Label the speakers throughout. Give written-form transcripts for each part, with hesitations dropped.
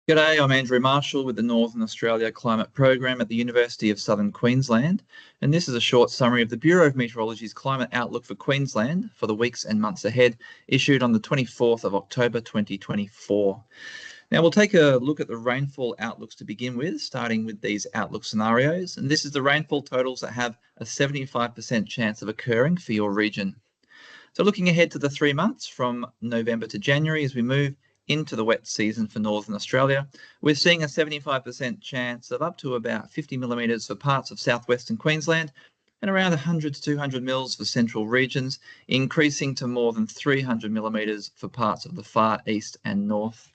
Speaker 1: G'day, I'm Andrew Marshall with the Northern Australia Climate Program at the University of Southern Queensland, and this is a short summary of the Bureau of Meteorology's climate outlook for Queensland for the weeks and months ahead, issued on the 24th of October 2024. Now we'll take a look at the rainfall outlooks to begin with, starting with these outlook scenarios, and this is the rainfall totals that have a 75% chance of occurring for your region. So looking ahead to the 3 months from November to January as we move into the wet season for Northern Australia, we're seeing a 75% chance of up to about 50 millimetres for parts of southwestern Queensland and around 100 to 200 mils for central regions, increasing to more than 300 millimetres for parts of the far east and north.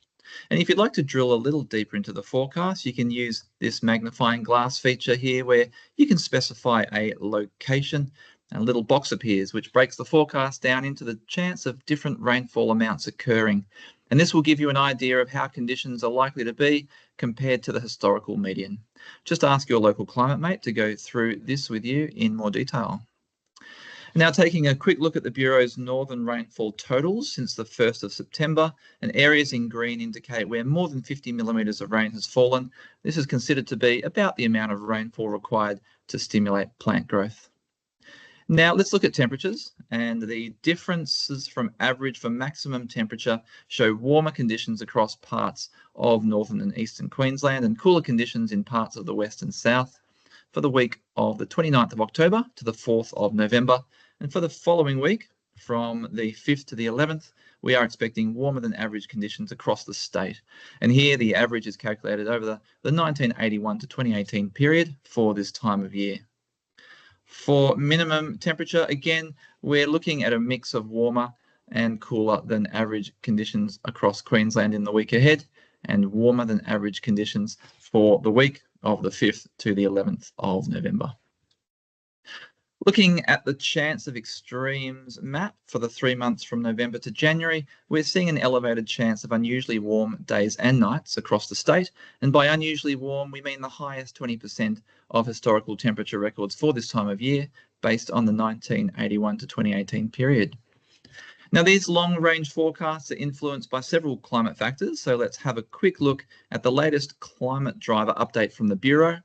Speaker 1: And if you'd like to drill a little deeper into the forecast, you can use this magnifying glass feature here where you can specify a location. A little box appears which breaks the forecast down into the chance of different rainfall amounts occurring. And this will give you an idea of how conditions are likely to be compared to the historical median. Just ask your local climate mate to go through this with you in more detail. Now taking a quick look at the Bureau's northern rainfall totals since the 1st of September, and areas in green indicate where more than 50 millimetres of rain has fallen. This is considered to be about the amount of rainfall required to stimulate plant growth. Now let's look at temperatures, and the differences from average for maximum temperature show warmer conditions across parts of northern and eastern Queensland and cooler conditions in parts of the west and south for the week of the 29th of October to the 4th of November. And for the following week, from the 5th to the 11th, we are expecting warmer than average conditions across the state. And here the average is calculated over the 1981 to 2018 period for this time of year. For minimum temperature, again, we're looking at a mix of warmer and cooler than average conditions across Queensland in the week ahead, and warmer than average conditions for the week of the 5th to the 11th of November. Looking at the chance of extremes map for the 3 months from November to January, we're seeing an elevated chance of unusually warm days and nights across the state. And by unusually warm, we mean the highest 20% of historical temperature records for this time of year, based on the 1981 to 2018 period. Now, these long-range forecasts are influenced by several climate factors, so let's have a quick look at the latest climate driver update from the Bureau.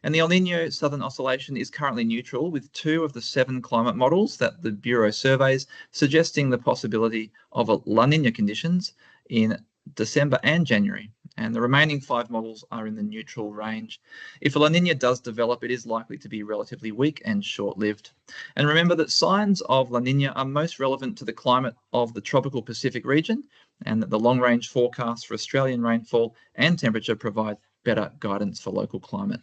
Speaker 1: And the El Niño Southern Oscillation is currently neutral, with 2 of the 7 climate models that the Bureau surveys suggesting the possibility of a La Niña conditions in December and January. And the remaining 5 models are in the neutral range. If a La Niña does develop, it is likely to be relatively weak and short-lived. And remember that signs of La Niña are most relevant to the climate of the tropical Pacific region, and that the long-range forecasts for Australian rainfall and temperature provide better guidance for local climate.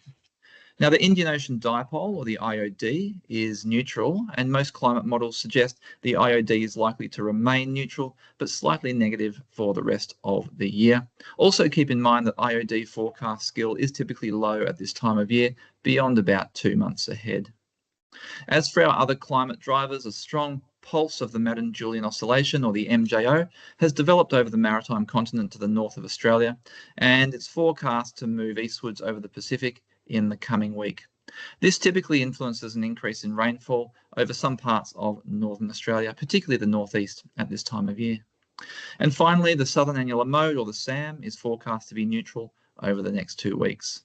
Speaker 1: Now, the Indian Ocean Dipole, or the IOD, is neutral, and most climate models suggest the IOD is likely to remain neutral, but slightly negative for the rest of the year. Also keep in mind that IOD forecast skill is typically low at this time of year, beyond about 2 months ahead. As for our other climate drivers, a strong pulse of the Madden-Julian Oscillation, or the MJO, has developed over the maritime continent to the north of Australia, and it's forecast to move eastwards over the Pacific in the coming week. This typically influences an increase in rainfall over some parts of northern Australia, particularly the northeast at this time of year. And finally, the Southern Annular Mode, or the SAM, is forecast to be neutral over the next 2 weeks.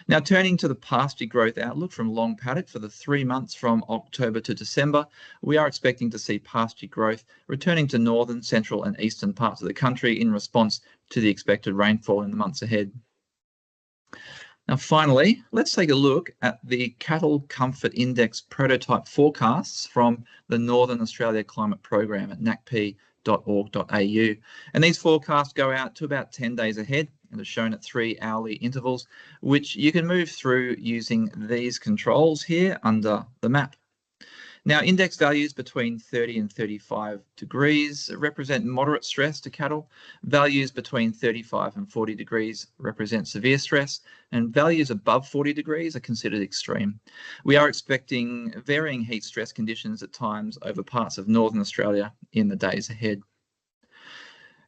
Speaker 1: Now, turning to the pasture growth outlook from long paddock for the 3 months from October to December, we are expecting to see pasture growth returning to northern, central and eastern parts of the country in response to the expected rainfall in the months ahead. Now, finally, let's take a look at the Cattle Comfort Index prototype forecasts from the Northern Australia Climate Program at nacp.org.au. And these forecasts go out to about 10 days ahead and are shown at 3 hourly intervals, which you can move through using these controls here under the map. Now, index values between 30 and 35 degrees represent moderate stress to cattle. Values between 35 and 40 degrees represent severe stress, and values above 40 degrees are considered extreme. We are expecting varying heat stress conditions at times over parts of northern Australia in the days ahead.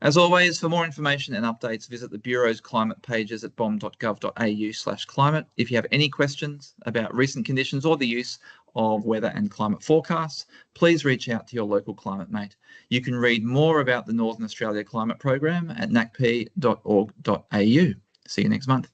Speaker 1: As always, for more information and updates, visit the Bureau's climate pages at bom.gov.au/climate. If you have any questions about recent conditions or the use of weather and climate forecasts, please reach out to your local climate mate. You can read more about the Northern Australia Climate Program at nacp.org.au. See you next month.